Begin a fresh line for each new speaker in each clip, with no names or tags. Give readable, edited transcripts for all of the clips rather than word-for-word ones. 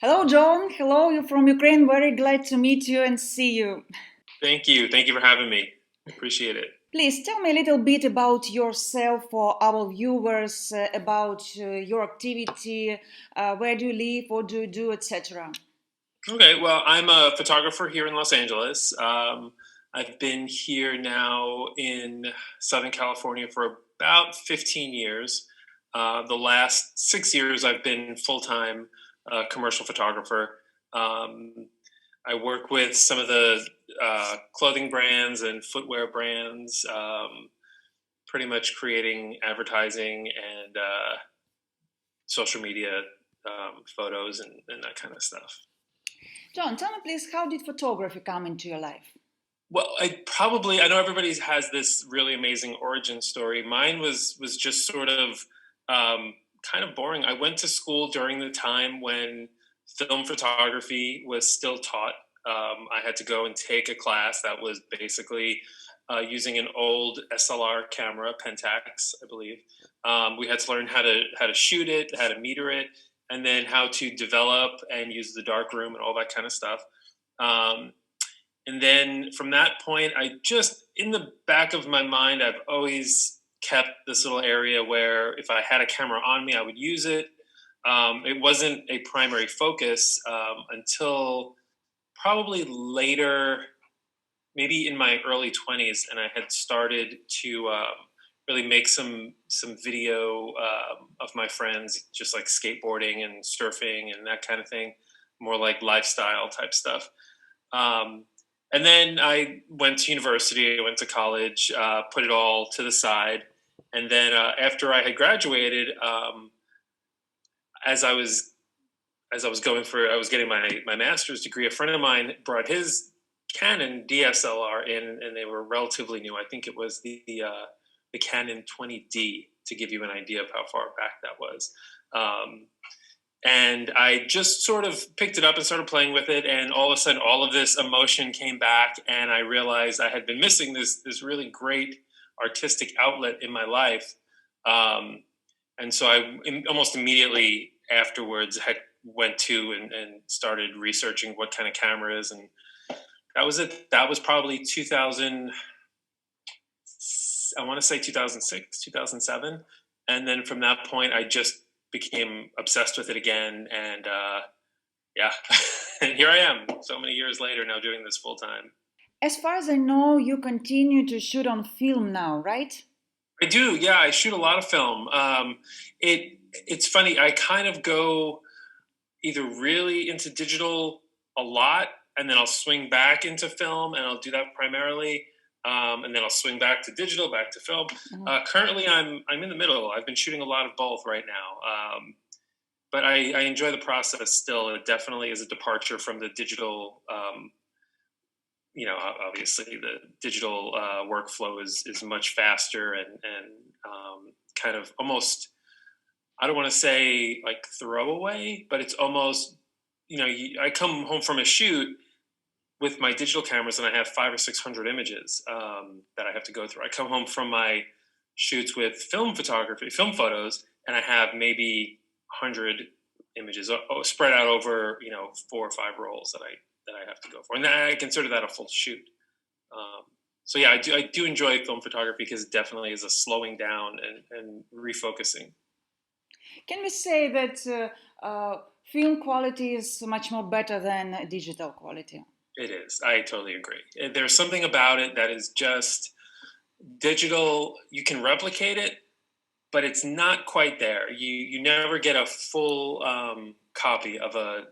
Hello, John. Hello, you're from Ukraine. Very glad to meet you and see you.
Thank you. Thank you for having me. Appreciate it.
Please tell me a little bit about yourself for our viewers, about your activity, where do you live, what do you do, etc.
Okay, well, I'm a photographer here in Los Angeles. I've been here now in Southern California for about 15 years. The last 6 years, I've been full-time commercial photographer. I work with some of the clothing brands and footwear brands, pretty much creating advertising and social media photos and that kind of stuff.
John, tell me please, how did photography come into your life?
Well, I know everybody has this really amazing origin story. Mine was just sort of kind of boring. I went to school during the time when film photography was still taught. I had to go and take a class that was basically using an old SLR camera, Pentax, I believe. We had to learn how to shoot it, how to meter it, and then how to develop and use the darkroom and all that kind of stuff. And then from that point, in the back of my mind, I've always kept this little area where if I had a camera on me, I would use it. It wasn't a primary focus until probably later, maybe in my early 20s, and I had started to really make some video of my friends, just like skateboarding and surfing and that kind of thing, more like lifestyle type stuff. And then I went to university, I went to college, put it all to the side. And then after I had graduated, as I was getting my master's degree, a friend of mine brought his Canon DSLR in, and they were relatively new. I think it was the Canon 20D, to give you an idea of how far back that was. And I just sort of picked it up and started playing with it, and all of a sudden, all of this emotion came back, and I realized I had been missing this really great artistic outlet in my life. And so I almost immediately afterwards went to and started researching what kind of cameras, and that was it. That was probably 2000. I want to say 2006, 2007, and then from that point, I just became obsessed with it again, and and here I am, so many years later, now doing this full time.
As far as I know, you continue to shoot on film now, right?
I do, yeah. I shoot a lot of film. It's funny. I kind of go either really into digital a lot, and then I'll swing back into film, and I'll do that primarily, and then I'll swing back to digital, back to film. Mm-hmm. Currently, I'm in the middle. I've been shooting a lot of both right now, but I enjoy the process still. It definitely is a departure from the digital. Obviously the digital workflow is much faster and kind of almost, I don't want to say like throwaway, but it's almost, I come home from a shoot with my digital cameras and I have 500 or 600 images that I have to go through. I come home from my shoots with film photos, and I have maybe 100 images spread out over, 4 or 5 rolls that I have to go for, and I consider that a full shoot. So yeah, I do enjoy film photography because it definitely is a slowing down and refocusing.
Can we say that film quality is much more better than digital quality?
It is. I totally agree. There's something about it that is just digital. You can replicate it, but it's not quite there. You never get a full copy of a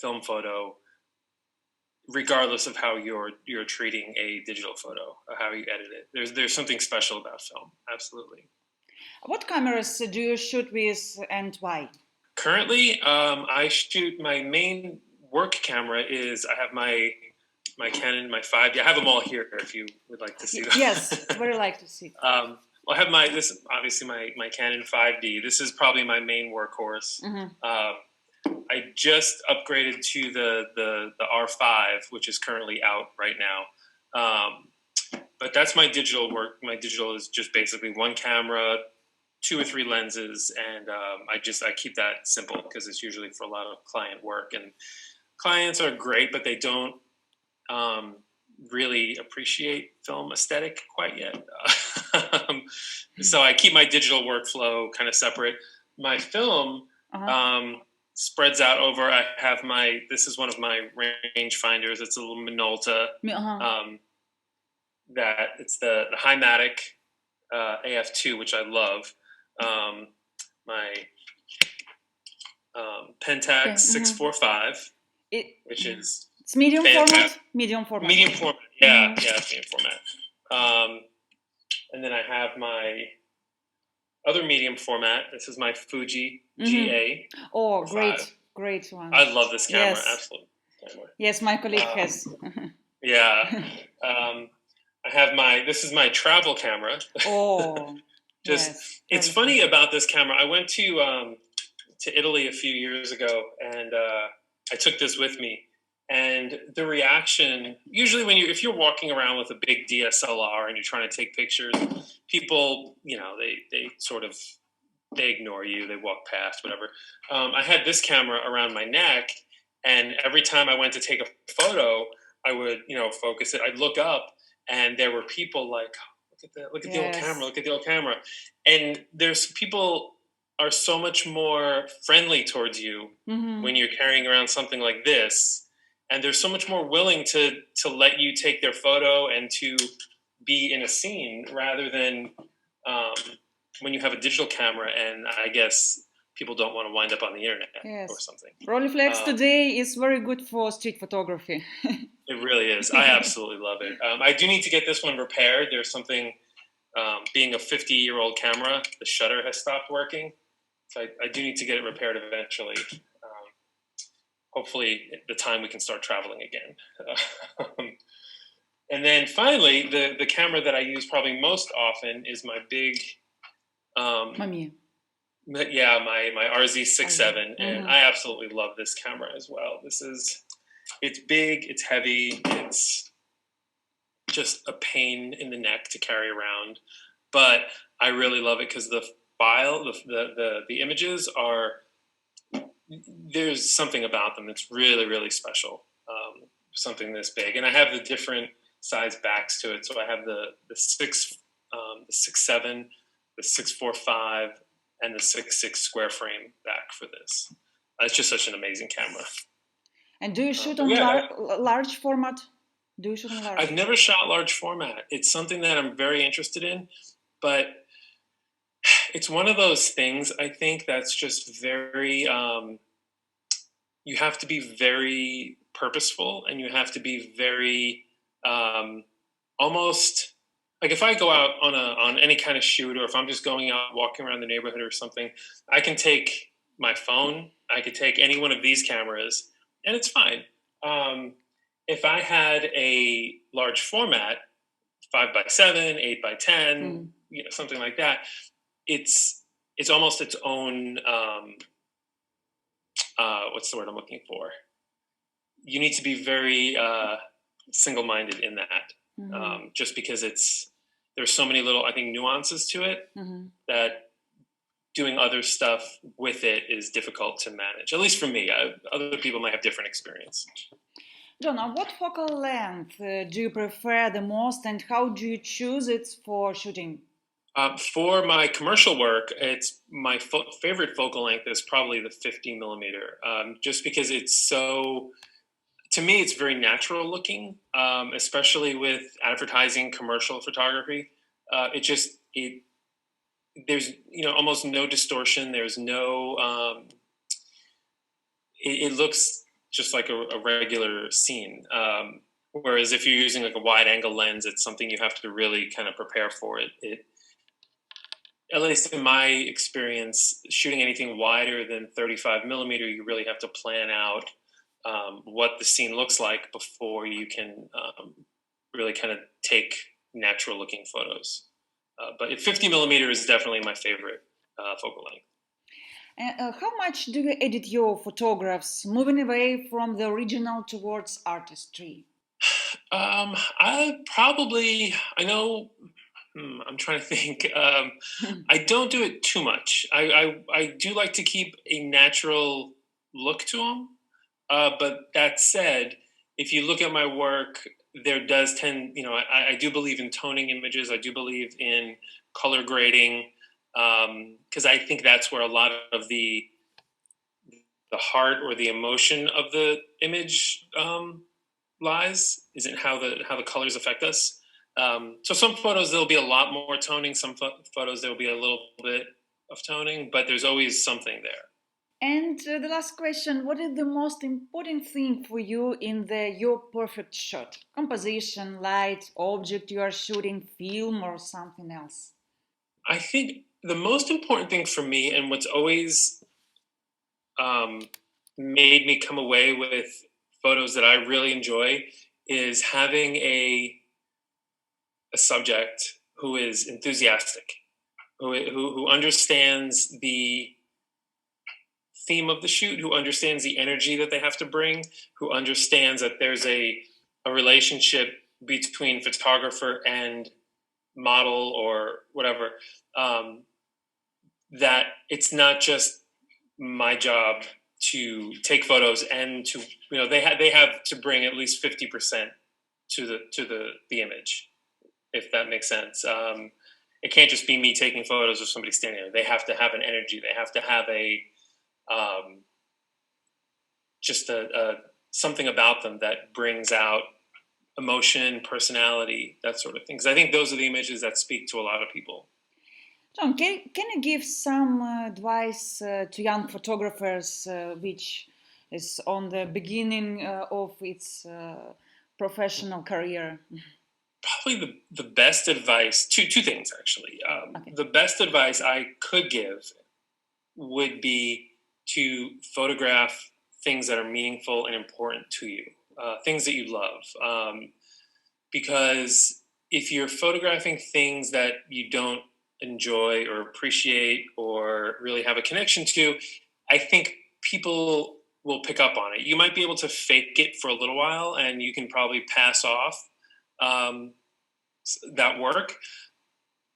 film photo, regardless of how you're treating a digital photo or how you edit it. There's something special about film. Absolutely.
What cameras do you shoot with and why?
Currently, I shoot, my main work camera is, I have my Canon, my 5D. I have them all here if you would like to see them.
Yes, very like to see.
Well, I have my Canon 5D. This is probably my main workhorse. Mm-hmm. I just upgraded to the R5, which is currently out right now. But that's my digital work. My digital is just basically one camera, 2 or 3 lenses, and I keep that simple because it's usually for a lot of client work, and clients are great, but they don't really appreciate film aesthetic quite yet. So I keep my digital workflow kind of separate. My film spreads out over. I have this is one of my range finders. It's a little Minolta. That it's the Himatic AF2, which I love. My Pentax 645, which is
it's medium
fantastic.
format. Medium format.
Medium format. Yeah, medium format. And then I have my other medium format. This is my Fuji GA.
Oh, great one.
I love this camera.
Yes.
Absolutely.
Yes, my colleague has.
Yeah. I have this is my travel camera.
Oh,
it's funny about this camera. I went to Italy a few years ago, and I took this with me. And the reaction, usually if you're walking around with a big DSLR and you're trying to take pictures, people, they ignore you, they walk past, whatever. I had this camera around my neck, and every time I went to take a photo, I would, focus it. I'd look up, and there were people like, look at the old camera. And there's people are so much more friendly towards you when you're carrying around something like this. And they're so much more willing to let you take their photo and to be in a scene rather than when you have a digital camera. And I guess people don't want to wind up on the internet or something.
Rolleiflex today is very good for street photography.
It really is. I absolutely love it. I do need to get this one repaired. There's something, being a 50-year-old camera, the shutter has stopped working. So I do need to get it repaired eventually. Hopefully the time we can start traveling again. And then finally, the camera that I use probably most often is my big, my RZ67, and I absolutely love this camera as well. It's big, it's heavy, it's just a pain in the neck to carry around, but I really love it because the file, the images are. There's something about them that's really, really special. Something this big, and I have the different size backs to it. So I have the 6.7, the 6.45, and the 6.6 square frame back for this. It's just such an amazing camera.
And do you shoot on large format? Do you shoot on large?
I've never shot large format. It's something that I'm very interested in, but it's one of those things, I think, that's just very, you have to be very purposeful, and you have to be very, almost, like if I go out on any kind of shoot, or if I'm just going out walking around the neighborhood or something, I can take my phone, I could take any one of these cameras, and it's fine. If I had a large format, 5x7, 8x10, something like that, it's almost its own, what's the word I'm looking for? You need to be very single-minded in that, just because there's so many little, I think, nuances to it that doing other stuff with it is difficult to manage, at least for me. Other people might have different experience.
John, what focal length do you prefer the most, and how do you choose it for shooting?
For my commercial work, it's my favorite focal length is probably the 50 millimeter, just because it's so, to me, it's very natural looking, especially with advertising, commercial photography. There's, almost no distortion. There's no, it looks just like a regular scene. Whereas if you're using like a wide angle lens, it's something you have to really kind of prepare for. At least in my experience, shooting anything wider than 35 millimeter, you really have to plan out what the scene looks like before you can really kind of take natural looking photos. But 50 millimeter is definitely my favorite focal length.
How much do you edit your photographs, moving away from the original towards artistry?
I know I'm trying to think. I don't do it too much. I do like to keep a natural look to them. But that said, if you look at my work, there does tend, I do believe in toning images. I do believe in color grading, because I think that's where a lot of the heart or the emotion of the image lies. Isn't how the colors affect us. So some photos there'll be a lot more toning. Some photos there'll be a little bit of toning, but there's always something there.
And the last question, what is the most important thing for you in your perfect shot? Composition, light, object you are shooting, film, or something else?
I think the most important thing for me, and what's always made me come away with photos that I really enjoy, is having a subject who is enthusiastic, who understands the theme of the shoot, who understands the energy that they have to bring, who understands that there's a relationship between photographer and model or whatever, that it's not just my job to take photos and to, they have to bring at least 50% to the image, if that makes sense. It can't just be me taking photos of somebody standing there. They have to have an energy. They have to have just something about them that brings out emotion, personality, that sort of thing. Because I think those are the images that speak to a lot of people.
John, can you give some advice to young photographers, which is on the beginning of its professional career?
Probably the best advice, two things actually. Okay. The best advice I could give would be to photograph things that are meaningful and important to you, things that you love. Because if you're photographing things that you don't enjoy or appreciate or really have a connection to, I think people will pick up on it. You might be able to fake it for a little while and you can probably pass off that work.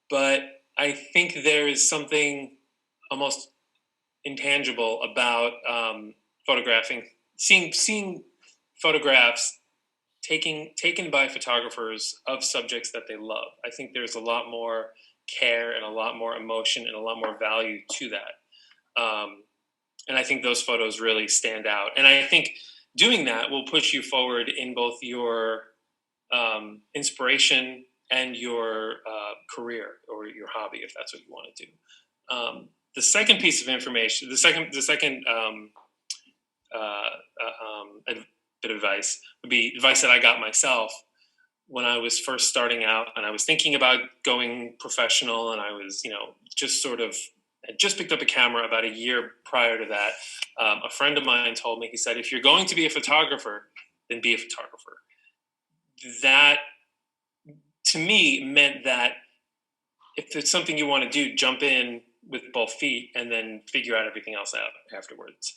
But I think there is something almost intangible about photographing, seeing photographs taken by photographers of subjects that they love. I think there's a lot more care and a lot more emotion and a lot more value to that. And I think those photos really stand out. And I think doing that will push you forward in both your inspiration and your career or your hobby, if that's what you want to do. The second piece of information, the second bit of advice would be advice that I got myself when I was first starting out and I was thinking about going professional, and I was, had just picked up a camera about a year prior to that. A friend of mine told me, he said, if you're going to be a photographer, then be a photographer. That to me meant that if it's something you want to do, jump in with both feet and then figure out everything else out afterwards.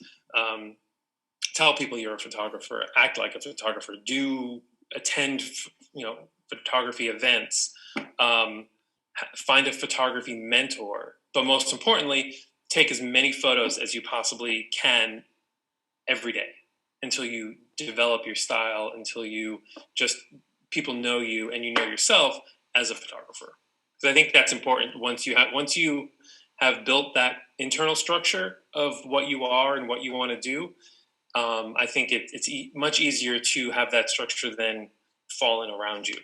Tell people you're a photographer, act like a photographer, do attend, photography events, find a photography mentor, but most importantly, take as many photos as you possibly can every day until you develop your style, until people know you and you know yourself as a photographer. Because I think that's important. Once you have built that internal structure of what you are and what you want to do, I think it's much easier to have that structure than falling around you.